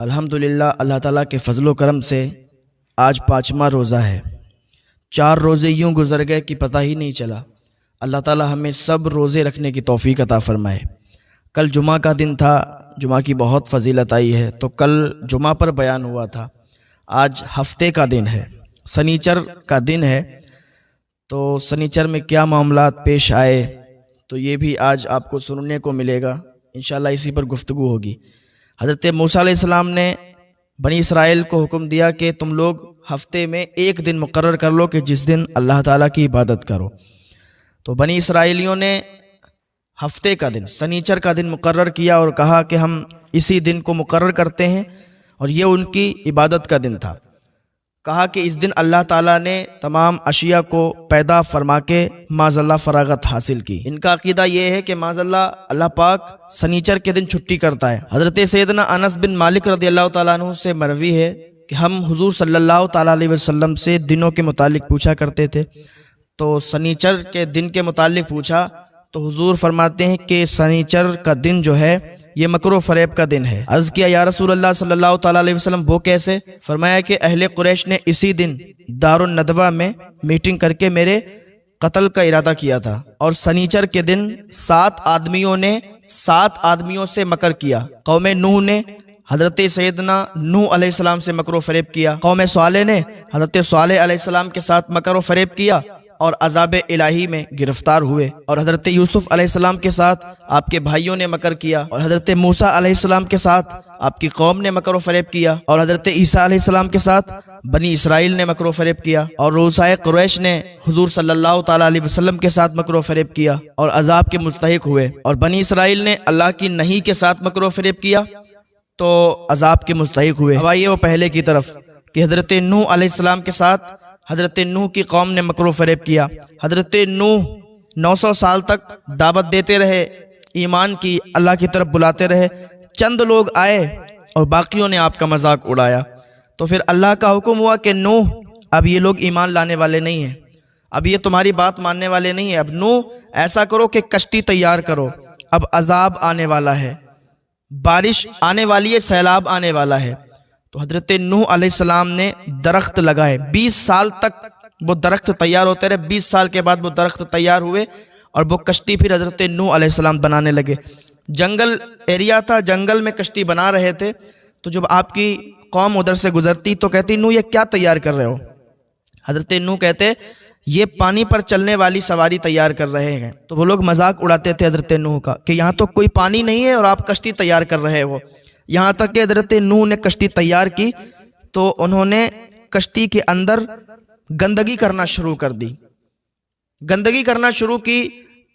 अल्हम्दुलिल्लाह अल्लाह ताला के फ़ज़ल व करम से आज 5वां रोज़ा है। 4 रोज़े यूँ गुज़र गए कि पता ही नहीं चला। अल्लाह ताला हमें सब रोज़े रखने की तौफ़ीक अता फ़रमाए। कल जुमा का दिन था, जुमा की बहुत फ़जीलत आई है, तो कल जुमा पर बयान हुआ था। आज हफ्ते का दिन है, शनिचर का दिन है, तो शनिचर में क्या मामलात पेश आए तो ये भी आज आपको सुनने को मिलेगा। इंशाअल्लाह इसी पर गुफ्तगू होगी। हज़रत मूसा अलैहिस्सलाम ने बनी इसराइल को हुक्म दिया कि तुम लोग हफ्ते में एक दिन मुकर्रर कर लो कि जिस दिन अल्लाह ताला की इबादत करो। तो बनी इसराइलियों ने हफ्ते का दिन शनिचर का दिन मुकर्रर किया और कहा कि हम इसी दिन को मुकर्रर करते हैं और ये उनकी इबादत का दिन था। कहा कि इस दिन अल्लाह ताला ने तमाम अशिया को पैदा फरमा के माज़ल्ला फ़रागत हासिल की। इनका अकीदा ये है कि माज़ल्ला अल्लाह पाक शनिचर के दिन छुट्टी करता है। हज़रत सैयदना अनस बिन मालिक रज़ियल्लाहु ताला अन्हु से मरवी है कि हम हुज़ूर सल्लल्लाहु ताला अलैहि वसल्लम से दिनों के मुतालिक पूछा करते थे। तो शनिचर के दिन के मुतालिक पूछा तो हुजूर फरमाते हैं कि शनिचर का दिन जो है ये मकरो फ़रेब का दिन है। अर्ज़ किया या रसूल अल्लाह सल्लल्लाहु ताला अलैहि वसल्लम वो कैसे? फरमाया कि अहले कुरैश ने इसी दिन दारुन नदवा में मीटिंग करके मेरे कत्ल का इरादा किया था और शनिचर के दिन 7 आदमियों ने 7 आदमियों से मकर किया। कौम नूह ने हज़रत सैयदना नूह अलैहिस्सलाम से मकर व फ़रेब किया। कौम सालेह ने हज़रत सालेह अलैहिस्सलाम के साथ मकर व फ़रेब किया और अज़ाब इलाही में गिरफ्तार हुए। और हज़रत यूसुफ अलैहिस्सलाम के साथ आपके भाइयों ने मकर किया और हज़रत मूसा अलैहिस्सलाम के साथ आपकी कौम ने मकर व फ़रेब किया और हज़रत ईसा अलैहिस्सलाम के साथ बनी इसराइल ने मकर व फ़रेब किया और रूसाए कुरैश ने हुजूर सल्लल्लाहु ताला अलैहि वसल्लम के साथ मकर व फ़रेब किया और अज़ाब के मुस्तहिक हुए। और बनी इसराइल ने अल्लाह की नहीं के साथ मकर व फ़रेब किया तो अज़ाब के मुस्तहिक हुए। अब आइए वो पहले की तरफ कि हज़रत नूह अलैहिस्सलाम के साथ हज़रत नूह की कौम ने मकर व फ़रेब किया। हज़रत नूह 900 साल तक दावत देते रहे, ईमान की अल्लाह की तरफ बुलाते रहे। चंद लोग आए और बाकियों ने आपका मजाक उड़ाया। तो फिर अल्लाह का हुक्म हुआ कि नूह अब ये लोग ईमान लाने वाले नहीं हैं, अब ये तुम्हारी बात मानने वाले नहीं हैं। अब नूह ऐसा करो कि कश्ती तैयार करो, अब अजाब आने वाला है, बारिश आने वाली है, सैलाब आने वाला है। तो हज़रत नूह अलैहिस्सलाम ने दरख्त लगाए। 20 साल तक वो दरख्त तैयार होते रहे। 20 साल के बाद वो दरख्त तैयार हुए और वो कश्ती फिर हज़रत नूह अलैहिस्सलाम बनाने लगे। जंगल एरिया था, जंगल में कश्ती बना रहे थे। तो जब आपकी कौम उधर से गुजरती तो कहती नूह ये क्या तैयार कर रहे हो? हज़रत नूह कहते ये पानी पर चलने वाली सवारी तैयार कर रहे हैं। तो वो लोग मजाक उड़ाते थे हज़रत नूह का कि यहाँ तो कोई पानी नहीं है और आप कश्ती तैयार कर रहे हो। यहाँ तक कि हज़रत नूह ने कश्ती तैयार की तो उन्होंने कश्ती के अंदर गंदगी करना शुरू कर दी। गंदगी करना शुरू की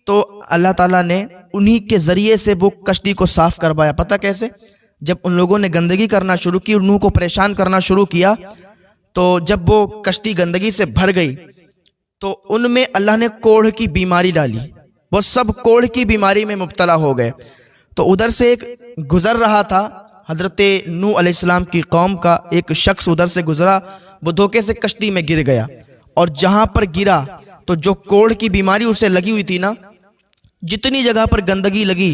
तो अल्लाह ताला ने उन्हीं के ज़रिए से वो कश्ती को साफ़ करवाया। पता कैसे? जब उन लोगों ने गंदगी करना शुरू की, नूह को परेशान करना शुरू किया, तो जब वो कश्ती गंदगी से भर गई तो उनमें अल्लाह ने कोढ़ की बीमारी डाली। वो सब कोढ़ की बीमारी में मुब्तला हो गए। तो उधर से एक गुज़र रहा था हज़रत नूह अलैहिस्सलाम की कौम का एक शख्स उधर से गुज़रा, वो धोखे से कश्ती में गिर गया और जहाँ पर गिरा तो जो कोढ़ की बीमारी उसे लगी हुई थी ना, जितनी जगह पर गंदगी लगी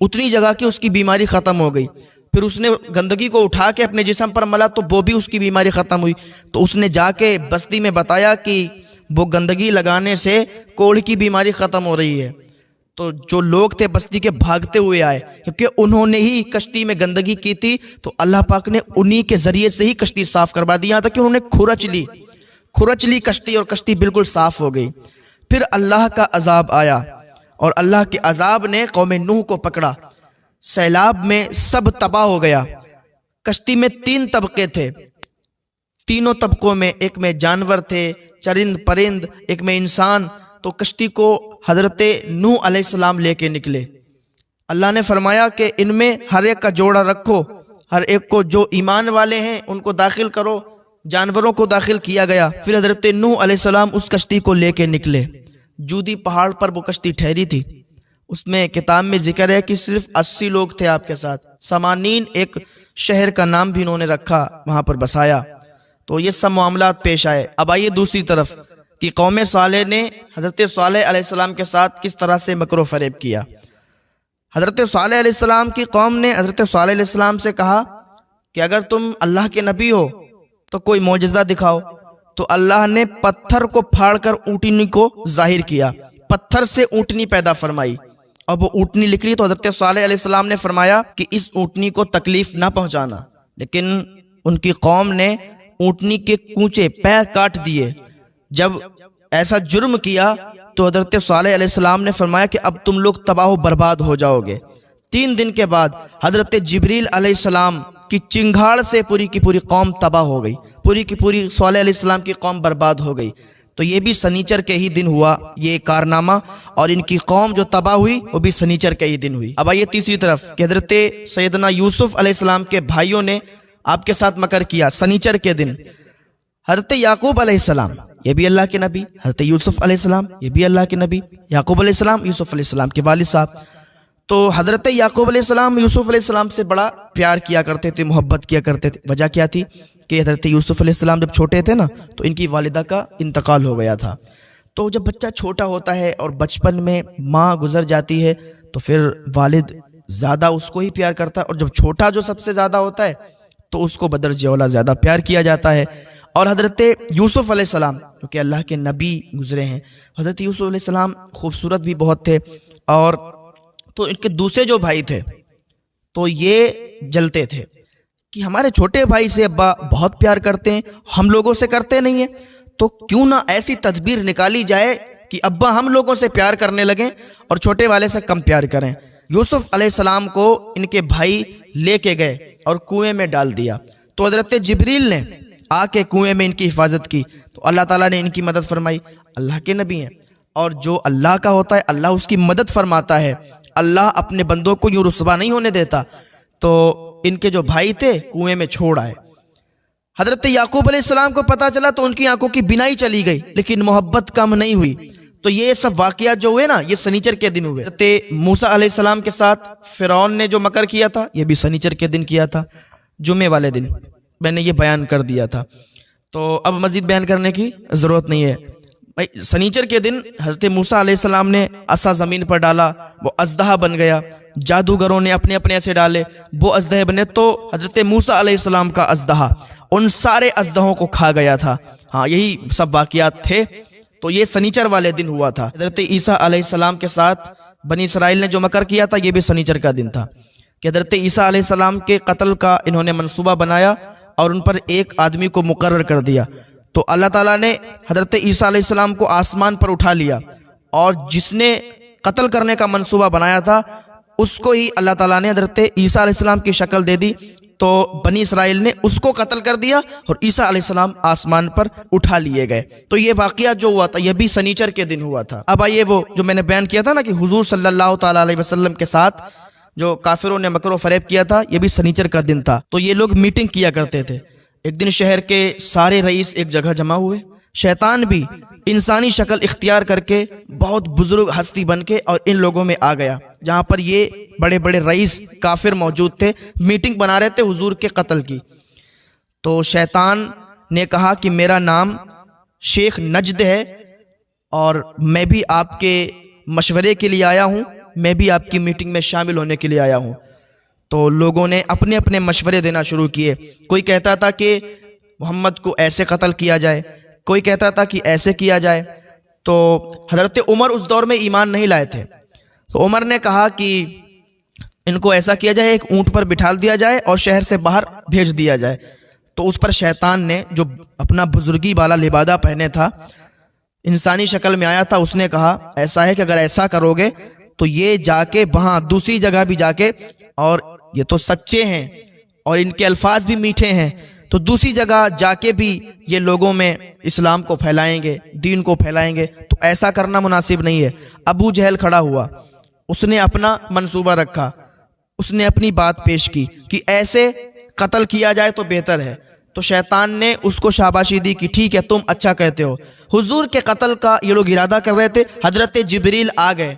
उतनी जगह की उसकी बीमारी ख़त्म हो गई। फिर उसने गंदगी को उठा के अपने जिस्म पर मला तो वो भी उसकी बीमारी ख़त्म हुई। तो उसने जाके बस्ती में बताया कि वो गंदगी लगाने से कोढ़ की बीमारी ख़त्म हो रही है। तो जो लोग थे बस्ती के भागते हुए आए, क्योंकि उन्होंने ही कश्ती में गंदगी की थी। तो अल्लाह पाक ने उन्हीं के ज़रिए से ही कश्ती साफ़ करवा दी। यहाँ तक कि उन्होंने खुरच ली कश्ती और कश्ती बिल्कुल साफ़ हो गई। फिर अल्लाह का अजाब आया और अल्लाह के अजाब ने कौम नूह को पकड़ा। सैलाब में सब तबाह हो गया। कश्ती में 3 तबके थे, तीनों तबकों में एक में जानवर थे, चरिंद परिंद, एक में इंसान। तो कश्ती को हज़रत नूह अलैहिस्सलाम लेके निकले। अल्लाह ने फरमाया कि इनमें हर एक का जोड़ा रखो, हर एक को जो ईमान वाले हैं उनको दाखिल करो। जानवरों को दाखिल किया गया। फिर हज़रत नूह अलैहिस्सलाम उस कश्ती को लेके निकले। जूदी पहाड़ पर वो कश्ती ठहरी थी। उसमें किताब में जिक्र है कि सिर्फ 80 लोग थे आपके साथ। समानीन एक शहर का नाम भी इन्होंने रखा, वहाँ पर बसाया। तो ये सब मामलात पेश आए। अब आइए दूसरी तरफ कि कौम सालेह ने हज़रत सालेह अलैहिस्सलाम के साथ किस तरह से मकर व फ़रेब किया। हज़रत सालेह अलैहिस्सलाम की कौम ने हज़रत सालेह अलैहिस्सलाम से कहा कि अगर तुम अल्लाह के नबी हो तो कोई मौजज़ा दिखाओ। तो अल्लाह ने पत्थर को फाड़कर ऊँटनी को जाहिर किया, पत्थर से ऊँटनी पैदा फरमाई। अब वो ऊँटनी निकली तो हज़रत सालेह अलैहिस्सलाम ने फरमाया कि इस ऊँटनी को तकलीफ ना पहुँचाना, लेकिन उनकी कौम ने ऊँटनी के कूचे पैर काट दिए। जब ऐसा जुर्म किया तो हज़रत सालेह अलैहिस्सलाम ने फरमाया कि अब तुम लोग तबाह बर्बाद हो जाओगे। 3 दिन के बाद हज़रत जिब्रील अलैहिस्सलाम की चिंगाड़ से पूरी की पूरी कौम तबाह हो गई, पूरी की पूरी सालेह अलैहिस्सलाम की कौम बर्बाद हो गई। तो ये भी सनीचर के ही दिन हुआ ये कारनामा, और इनकी कौम जो तबाह हुई वो भी सनीचर के ही दिन हुई। अब आइए तीसरी तरफ कि हज़रत सैयदना यूसुफ अलैहिस्सलाम के भाइयों ने आपके साथ मकर किया सनीचर के दिन। हज़रत याकूब अलैहिस्सलाम ये भी अल्लाह के नबी, हज़रत यूसुफ अलैहिस्सलाम ये भी अल्लाह के नबी, याकूब अलैहिस्सलाम यूसुफ अलैहिस्सलाम के वालिद साहब। तो हज़रत याकूब अलैहिस्सलाम यूसुफ अलैहिस्सलाम से बड़ा प्यार किया करते थे, मोहब्बत किया करते थे। वजह क्या थी कि हज़रत यूसुफ अलैहिस्सलाम जब छोटे थे ना तो इनकी वालिदा का इंतकाल हो गया था। तो जब बच्चा छोटा होता है और बचपन में माँ गुजर जाती है तो फिर वालिद ज़्यादा उसको ही प्यार करता है, और जब छोटा जो सबसे ज़्यादा होता है तो उसको बदरजे औला ज़्यादा प्यार किया जाता है। और हज़रत यूसुफ अलैहिस्सलाम जो कि अल्लाह के नबी गुजरे हैं, हज़रत यूसुफ अलैहिस्सलाम खूबसूरत भी बहुत थे, और तो इनके दूसरे जो भाई थे तो ये जलते थे कि हमारे छोटे भाई से अब्बा बहुत प्यार करते हैं, हम लोगों से करते नहीं हैं, तो क्यों ना ऐसी तदबीर निकाली जाए कि अब्बा हम लोगों से प्यार करने लगें और छोटे वाले से कम प्यार करें। यूसुफ अलैहिस्सलाम को इनके भाई लेके गए और कुएं में डाल दिया। तो हज़रत जिब्रील ने आके कुएं में इनकी हिफाजत की, तो अल्लाह ताला ने इनकी मदद फरमाई। अल्लाह के नबी हैं, और जो अल्लाह का होता है अल्लाह उसकी मदद फरमाता है, अल्लाह अपने बंदों को यूँ रुसवा नहीं होने देता। तो इनके जो भाई थे कुएं में छोड़ आए। हज़रत याकूब अलैहिस्सलाम को पता चला तो उनकी आंखों की बिनाई चली गई, लेकिन मोहब्बत कम नहीं हुई। तो ये सब वाक़यात जो हुए ना ये सनीचर के दिन हुए। हज़रत मूसा अलैहिस्सलाम के साथ फ़िरौन ने जो मकर किया था ये भी सनीचर के दिन किया था, जुमे वाले दिन मैंने ये बयान कर दिया था, तो अब मज़ीद बयान करने की ज़रूरत नहीं है। भाई सनीचर के दिन हज़रत मूसा अलैहिस्सलाम ने असा ज़मीन पर डाला, वो अज़दहा बन गया। जादूगरों ने अपने अपने ऐसे डाले, वो अज़दहे बने। तो हज़रत मूसा अलैहिस्सलाम का अज़दहा उन सारे अज़दहों को खा गया था। हाँ, यही सब वाक़यात थे। तो ये सनीचर वाले दिन हुआ था। हज़रत ईसा अलैहिस्सलाम के साथ बनी इसराइल ने जो मकर किया था ये भी सनीचर का दिन था कि हज़रत ईसा अलैहिस्सलाम के कत्ल का इन्होंने मंसूबा बनाया और उन पर एक आदमी को मुकर्रर कर दिया। तो अल्लाह ताला ने हज़रत ईसा अलैहिस्सलाम को आसमान पर उठा लिया, और जिसने कत्ल करने का मंसूबा बनाया था उसको ही अल्लाह ताला ने हज़रत ईसा अलैहिस्सलाम की शक्ल दे दी। तो बनी इसराइल ने उसको कत्ल कर दिया और ईसा अलैहिस्सलाम आसमान पर उठा लिए गए। तो ये वाक़या जो हुआ था यह भी सनीचर के दिन हुआ था। अब आइए वो जो मैंने बयान किया था ना कि हुजूर सल्लल्लाहु ताला अलैहि वसल्लम के साथ जो काफिरों ने मकर व फरेब किया था ये भी सनीचर का दिन था। तो ये लोग मीटिंग किया करते थे। एक दिन शहर के सारे रईस एक जगह जमा हुए, शैतान भी इंसानी शक्ल इख्तियार करके बहुत बुजुर्ग हस्ती बन के और इन लोगों में आ गया, जहाँ पर ये बड़े बड़े रईस काफिर मौजूद थे, मीटिंग बना रहे थे हुजूर के कत्ल की। तो शैतान ने कहा कि मेरा नाम शेख नजद है और मैं भी आपके मशवरे के लिए आया हूँ, मैं भी आपकी मीटिंग में शामिल होने के लिए आया हूँ। तो लोगों ने अपने अपने मशवरे देना शुरू किए। कोई कहता था कि मोहम्मद को ऐसे कत्ल किया जाए, कोई कहता था कि ऐसे किया जाए। तो हज़रत उमर उस दौर में ईमान नहीं लाए थे, तो उमर ने कहा कि इनको ऐसा किया जाए, एक ऊँट पर बिठा दिया जाए और शहर से बाहर भेज दिया जाए। तो उस पर शैतान ने जो अपना बुजुर्गी वाला लिबादा पहने था, इंसानी शक्ल में आया था, उसने कहा ऐसा है कि अगर ऐसा करोगे तो ये जाके वहाँ दूसरी जगह भी जाके, और ये तो सच्चे हैं और इनके अल्फाज भी मीठे हैं, तो दूसरी जगह जाके भी ये लोगों में इस्लाम को फैलाएंगे, दीन को फैलाएंगे, तो ऐसा करना मुनासिब नहीं है। अबू जहल खड़ा हुआ, उसने अपना मंसूबा रखा, उसने अपनी बात पेश की कि ऐसे कत्ल किया जाए तो बेहतर है। तो शैतान ने उसको शाबाशी दी कि ठीक है तुम अच्छा कहते हो। हुजूर के कत्ल का ये लोग इरादा कर रहे थे। हज़रत जिब्रील आ गए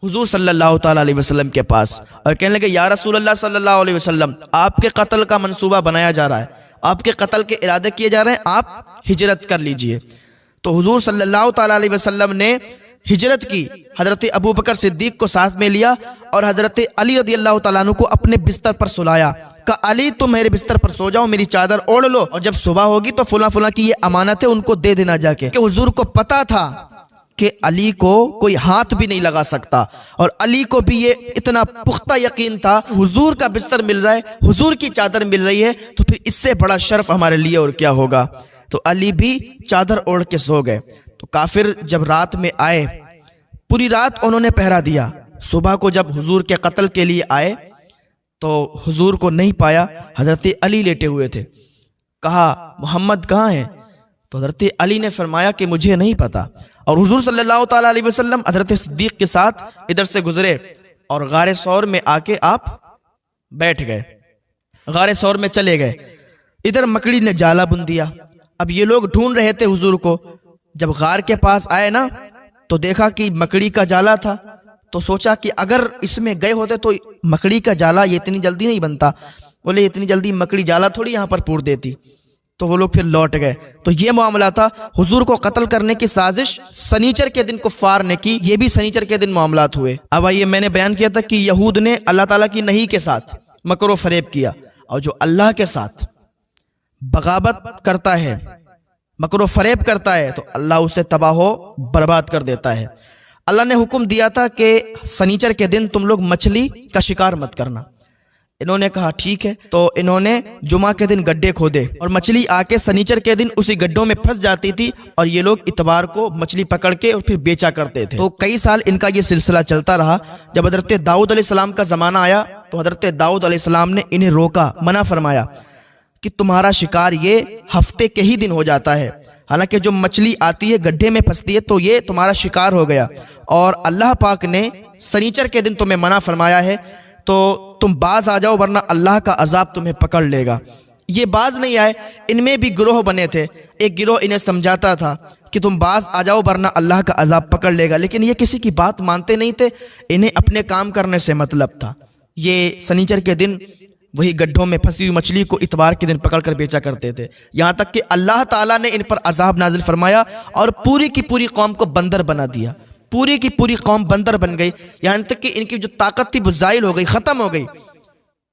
हुजूर सल्लल्लाहु ताला अलैहि वसल्लम के पास और कहने लगे या रसूल अल्लाह सल्लल्लाहु अलैहि वसल्लम, आपके कत्ल का मंसूबा बनाया जा रहा है, आपके कत्ल के इरादे किए जा रहे हैं, आप हिजरत कर लीजिए। तो हुजूर सल्लल्लाहु ताला अलैहि वसल्लम ने हिजरत की, हज़रत अबू बकर सिद्दीक को साथ में लिया और हज़रत अली रज़ी अल्लाह तआला अन्हु को अपने बिस्तर पर सुलाया। कहा अली तुम मेरे बिस्तर पर सो जाओ, मेरी चादर ओढ़ लो और जब सुबह होगी तो फुला फुला की ये अमानत है, उनको दे देना जाके। कि हुजूर को पता था कि अली को कोई हाथ भी नहीं लगा सकता और अली को भी ये इतना पुख्ता यकीन था हुजूर का बिस्तर मिल रहा है, हुजूर की चादर मिल रही है, तो फिर इससे बड़ा शर्फ हमारे लिए और क्या होगा। तो अली भी चादर ओढ़ के सो गए। तो काफिर जब रात में आए, पूरी रात उन्होंने पहरा दिया। सुबह को जब हुजूर के कत्ल के लिए आए तो हुजूर को नहीं पाया, हज़रत अली लेटे हुए थे। कहा मोहम्मद कहाँ हैं? तो हज़रत अली ने फरमाया कि मुझे नहीं पता। और हुजूर सल्लल्लाहु ताला अलैहि वसल्लम हज़रत सिद्दीक के साथ इधर से गुजरे और गारे सौर में आके आप बैठ गए, गारे सौर में चले गए। इधर मकड़ी ने जाला बुन दिया। अब ये लोग ढूंढ रहे थे हुजूर को। जब गार के पास आए ना तो देखा कि मकड़ी का जाला था, तो सोचा कि अगर इसमें गए होते तो मकड़ी का जाला ये इतनी जल्दी नहीं बनता। बोले इतनी जल्दी मकड़ी जाला थोड़ी यहाँ पर पूर देती। तो वो लोग फिर लौट गए। तो ये मामला था, हुजूर को कत्ल करने की साजिश सनीचर के दिन कुफ्फार ने की। ये भी सनीचर के दिन मामलात हुए। अब आइए, मैंने बयान किया था कि यहूद ने अल्लाह ताला की नहीं के साथ मकर व फरेब किया, और जो अल्लाह के साथ बगावत करता है, मकर व फरेब करता है, तो अल्लाह उसे तबाह बर्बाद कर देता है। अल्लाह ने हुक्म दिया था कि सनीचर के दिन तुम लोग मछली का शिकार मत करना। इन्होंने कहा ठीक है। तो इन्होंने जुमा के दिन गड्ढे खोदे और मछली आके सनीचर के दिन उसी गड्ढों में फंस जाती थी और ये लोग इतवार को मछली पकड़ के और फिर बेचा करते थे। तो कई साल इनका ये सिलसिला चलता रहा। जब हज़रत दाऊद अलैहिस्सलाम का ज़माना आया तो हज़रत दाऊद अलैहिस्सलाम ने इन्हें रोका, मना फरमाया कि तुम्हारा शिकार ये हफ्ते के ही दिन हो जाता है। हालांकि जो मछली आती है गड्ढे में फंसती है तो ये तुम्हारा शिकार हो गया, और अल्लाह पाक ने सनीचर के दिन तुम्हें मना फरमाया है, तो तुम बाज आ जाओ वरना अल्लाह का अजाब तुम्हें पकड़ लेगा। ये बाज नहीं आए, इनमें भी गिरोह बने थे। एक गिरोह इन्हें समझाता था कि तुम बाज आ जाओ वरना अल्लाह का अजाब पकड़ लेगा, लेकिन ये किसी की बात मानते नहीं थे। इन्हें अपने काम करने से मतलब था। ये सनीचर के दिन वही गड्ढों में फंसी हुई मछली को इतवार के दिन पकड़ कर बेचा करते थे। यहाँ तक कि अल्लाह ताला ने इन पर अजाब नाजिल फरमाया और पूरी की पूरी कौम को बंदर बना दिया। पूरी की पूरी कौम बंदर बन गई। यहाँ तक कि इनकी जो ताकत थी वो ज़ाइल हो गई, ख़त्म हो गई।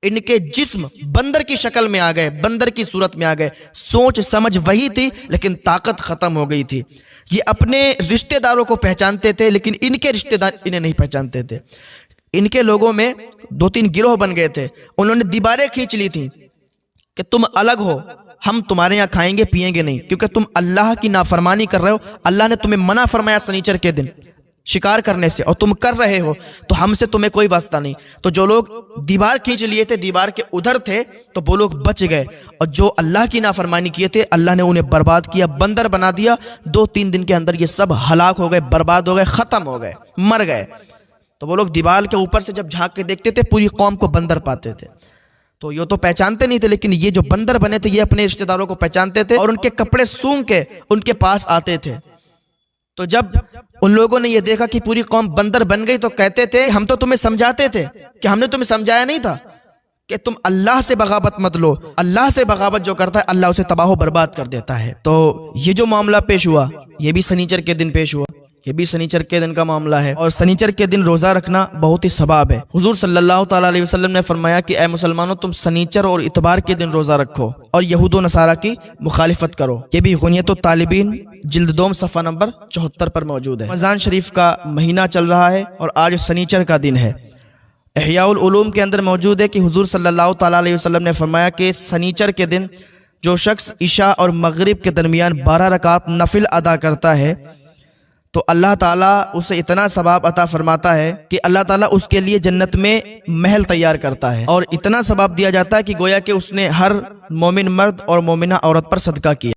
इनके जिस्म बंदर की शक्ल में आ गए, बंदर की सूरत में आ गए। सोच समझ वही थी लेकिन ताकत ख़त्म हो गई थी। ये अपने रिश्तेदारों को पहचानते थे लेकिन इनके रिश्तेदार इन्हें नहीं पहचानते थे। इनके लोगों में 2-3 गिरोह बन गए थे। उन्होंने दीवारें खींच ली थी कि तुम अलग हो, हम तुम्हारे यहाँ खाएंगे पिएंगे नहीं, क्योंकि तुम अल्लाह की नाफरमानी कर रहे हो। अल्लाह ने तुम्हें मना फरमाया सनीचर के दिन शिकार करने से और तुम कर रहे हो, तो हमसे तुम्हें कोई वास्ता नहीं। तो जो लोग दीवार खींच लिए थे, दीवार के उधर थे, तो वो लोग बच गए, और जो अल्लाह की नाफरमानी किए थे अल्लाह ने उन्हें बर्बाद किया, बंदर बना दिया। 2-3 दिन के अंदर ये सब हलाक हो गए, बर्बाद हो गए, ख़त्म हो गए, मर गए। तो वो लोग दीवार के ऊपर से जब झांक के देखते थे पूरी कौम को बंदर पाते थे। तो ये तो पहचानते नहीं थे, लेकिन ये जो बंदर बने थे ये अपने रिश्तेदारों को पहचानते थे और उनके कपड़े सूंघ के उनके पास आते थे। तो जब उन लोगों ने ये देखा कि पूरी कौम बंदर बन गई तो कहते थे हम तो तुम्हें समझाते थे कि हमने तुम्हें समझाया नहीं था कि तुम अल्लाह से बगावत मत लो। अल्लाह से बगावत जो करता है अल्लाह उसे तबाह बर्बाद कर देता है। तो ये जो मामला पेश हुआ ये भी सनीचर के दिन पेश हुआ। ये भी सनीचर के दिन का मामला है और सनीचर के दिन रोज़ा रखना बहुत ही सवाब है। हुजूर सल्लल्लाहु ताला अलैहि वसल्लम ने फरमाया कि ए मुसलमानों तुम सनीचर और इतवार के दिन रोज़ा रखो और यहूद व नसारा की मुखालिफत करो। ये भी गुनियत तालिबीन जिल्द 2 सफ़ा नंबर 74 पर मौजूद है। रमज़ान शरीफ का महीना चल रहा है और आज सनीचर का दिन है। इहयाउल उलूम के अंदर मौजूद है कि हुजूर सल्लल्लाहु ताला अलैहि वसल्लम ने फरमाया कि सनीचर के दिन जो शख्स इशा और मगरिब के दरमियान 12 रकात नफिल अदा करता है तो अल्लाह ताला उसे इतना सवाब अता फरमाता है कि अल्लाह ताला उसके लिए जन्नत में महल तैयार करता है और इतना सवाब दिया जाता है कि गोया कि उसने हर मोमिन मर्द और मोमिना औरत पर सदका किया।